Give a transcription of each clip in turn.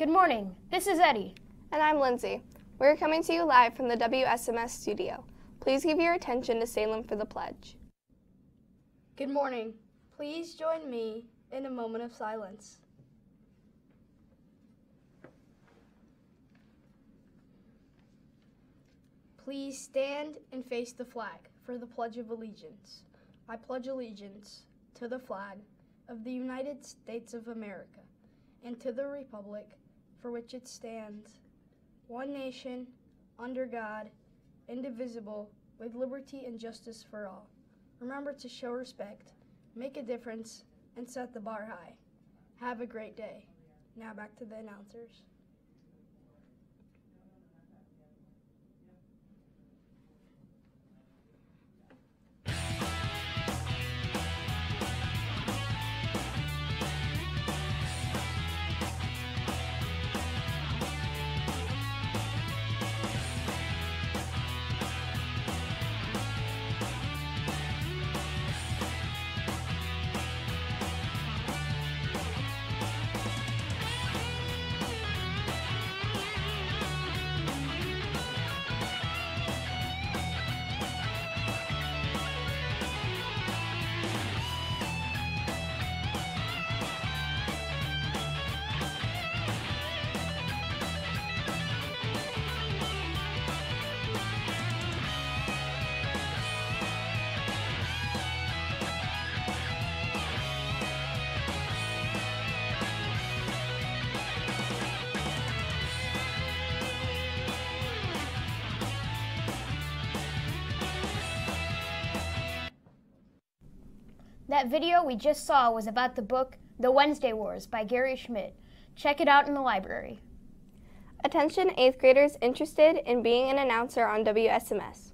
Good morning, this is Eddie. And I'm Lindsay. We're coming to you live from the WSMS studio. Please give your attention to Salem for the pledge. Good morning. Please join me in a moment of silence. Please stand and face the flag for the Pledge of Allegiance. I pledge allegiance to the flag of the United States of America and to the republic for which it stands, one nation, under God, indivisible, with liberty and justice for all. Remember to show respect, make a difference, and set the bar high. Have a great day. Now back to the announcers. That video we just saw was about the book The Wednesday Wars by Gary Schmidt. Check it out in the library. Attention 8th graders interested in being an announcer on WSMS.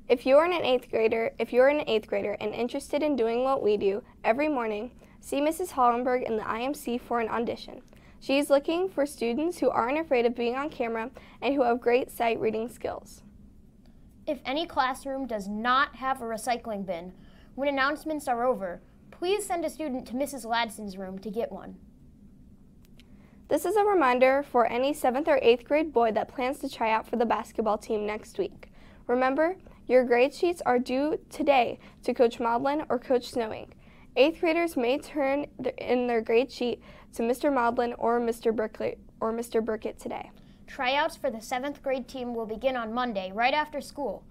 If you're an 8th grader and interested in doing what we do every morning, see Mrs. Hollenberg in the IMC for an audition. She's looking for students who aren't afraid of being on camera and who have great sight reading skills. If any classroom does not have a recycling bin, when announcements are over, please send a student to Mrs. Ladson's room to get one. This is a reminder for any 7th or 8th grade boy that plans to try out for the basketball team next week. Remember, your grade sheets are due today to Coach Maudlin or Coach Snowing. 8th graders may turn in their grade sheet to Mr. Maudlin or Mr. Burkett today. Tryouts for the 7th grade team will begin on Monday, right after school.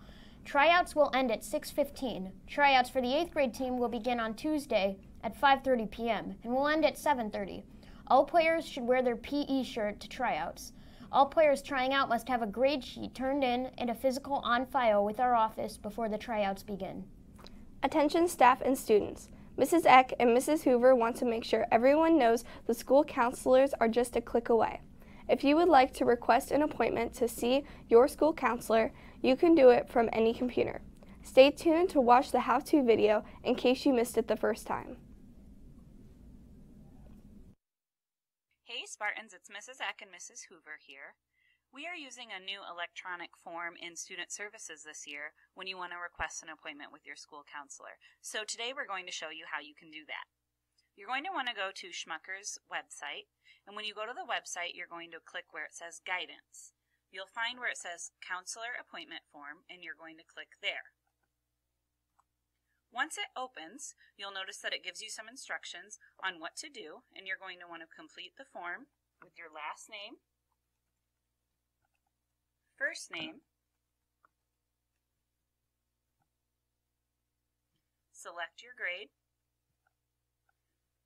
Tryouts will end at 6:15. Tryouts for the 8th grade team will begin on Tuesday at 5:30 p.m. and will end at 7:30. All players should wear their PE shirt to tryouts. All players trying out must have a grade sheet turned in and a physical on file with our office before the tryouts begin. Attention staff and students. Mrs. Eck and Mrs. Hoover want to make sure everyone knows the school counselors are just a click away. If you would like to request an appointment to see your school counselor, you can do it from any computer. Stay tuned to watch the how-to video in case you missed it the first time. Hey Spartans, it's Mrs. Eck and Mrs. Hoover here. We are using a new electronic form in student services this year when you want to request an appointment with your school counselor. So today we're going to show you how you can do that. You're going to want to go to Schmucker's website, and when you go to the website, you're going to click where it says Guidance. You'll find where it says Counselor Appointment Form, and you're going to click there. Once it opens, you'll notice that it gives you some instructions on what to do, and you're going to want to complete the form with your last name, first name, select your grade,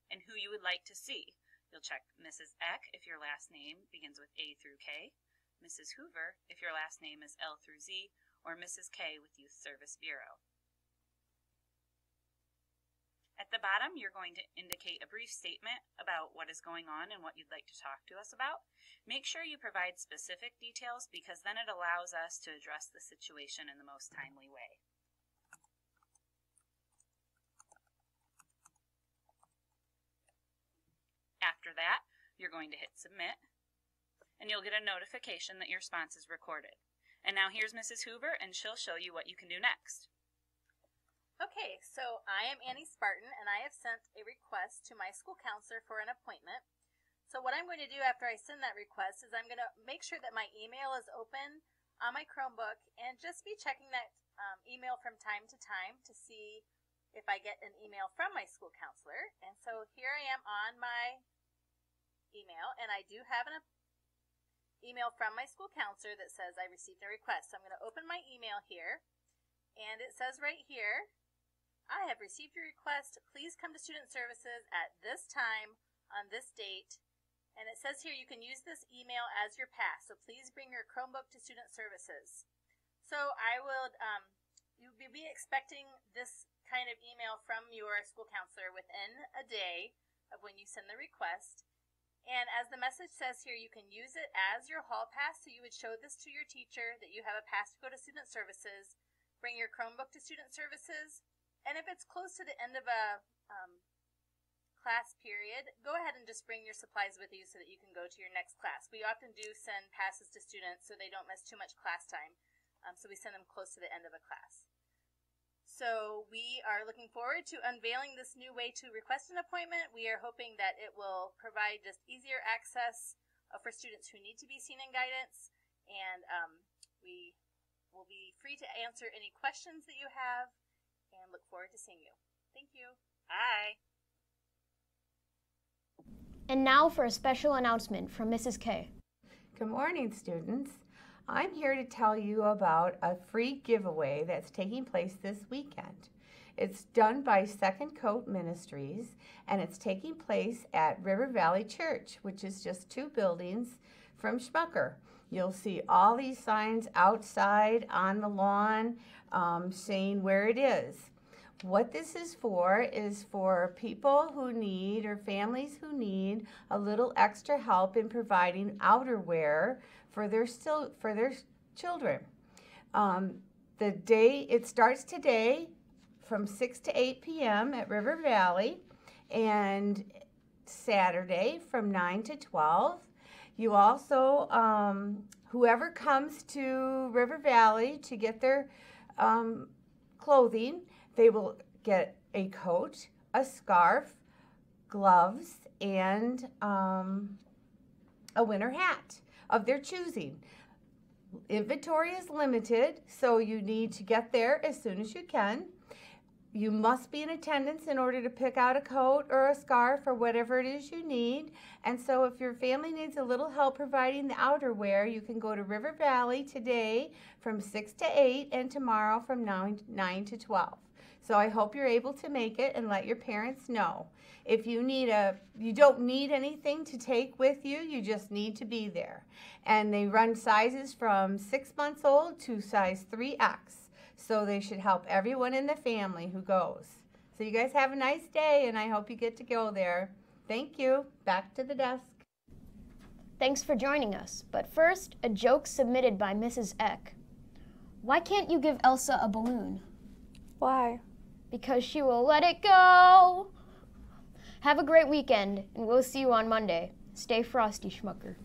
and who you would like to see. You'll check Mrs. Eck if your last name begins with A through K, Mrs. Hoover if your last name is L through Z, or Mrs. K with Youth Service Bureau. At the bottom, you're going to indicate a brief statement about what is going on and what you'd like to talk to us about. Make sure you provide specific details because then it allows us to address the situation in the most timely way. After that, you're going to hit Submit, and you'll get a notification that your response is recorded. And now here's Mrs. Hoover, and she'll show you what you can do next. Okay, so I am Annie Spartan, and I have sent a request to my school counselor for an appointment So what I'm going to do after I send that request is I'm going to make sure that my email is open on my Chromebook and just be checking that email from time to time to see if I get an email from my school counselor. And so here I am on my email, and I do have an email from my school counselor that says I received a request. So I'm going to open my email here, and it says right here, I have received your request. Please come to Student Services at this time on this date. And it says here you can use this email as your pass, so please bring your Chromebook to Student Services. So I will, you'll be expecting this kind of email from your school counselor within a day of when you send the request. And as the message says here, you can use it as your hall pass, so you would show this to your teacher that you have a pass to go to Student Services, bring your Chromebook to Student Services, and if it's close to the end of a class period, go ahead and just bring your supplies with you so that you can go to your next class. We often do send passes to students so they don't miss too much class time, so we send them close to the end of a class. So we are looking forward to unveiling this new way to request an appointment. We are hoping that it will provide just easier access for students who need to be seen in guidance, and we will be free to answer any questions that you have and look forward to seeing you. Thank you. Bye. And now for a special announcement from Mrs. K. Good morning, students. I'm here to tell you about a free giveaway that's taking place this weekend. It's done by Second Coat Ministries, and it's taking place at River Valley Church, which is just 2 buildings from Schmucker. You'll see all these signs outside on the lawn saying where it is. What this is for people who need, or families who need, a little extra help in providing outerwear for their children. It starts today from 6 to 8 p.m. at River Valley, and Saturday from 9 to 12. You also, whoever comes to River Valley to get their clothing, they will get a coat, a scarf, gloves, and a winter hat of their choosing. Inventory is limited, so you need to get there as soon as you can. You must be in attendance in order to pick out a coat or a scarf or whatever it is you need. And so if your family needs a little help providing the outerwear, you can go to River Valley today from 6 to 8 and tomorrow from 9 to 12. So I hope you're able to make it, and let your parents know. If you don't need anything to take with you, you just need to be there. And they run sizes from 6 months old to size 3X. So they should help everyone in the family who goes. So you guys have a nice day, and I hope you get to go there. Thank you. Back to the desk. Thanks for joining us. But first, a joke submitted by Mrs. Eck. Why can't you give Elsa a balloon? Why? Because she will let it go. Have a great weekend, and we'll see you on Monday. Stay frosty, Schmucker.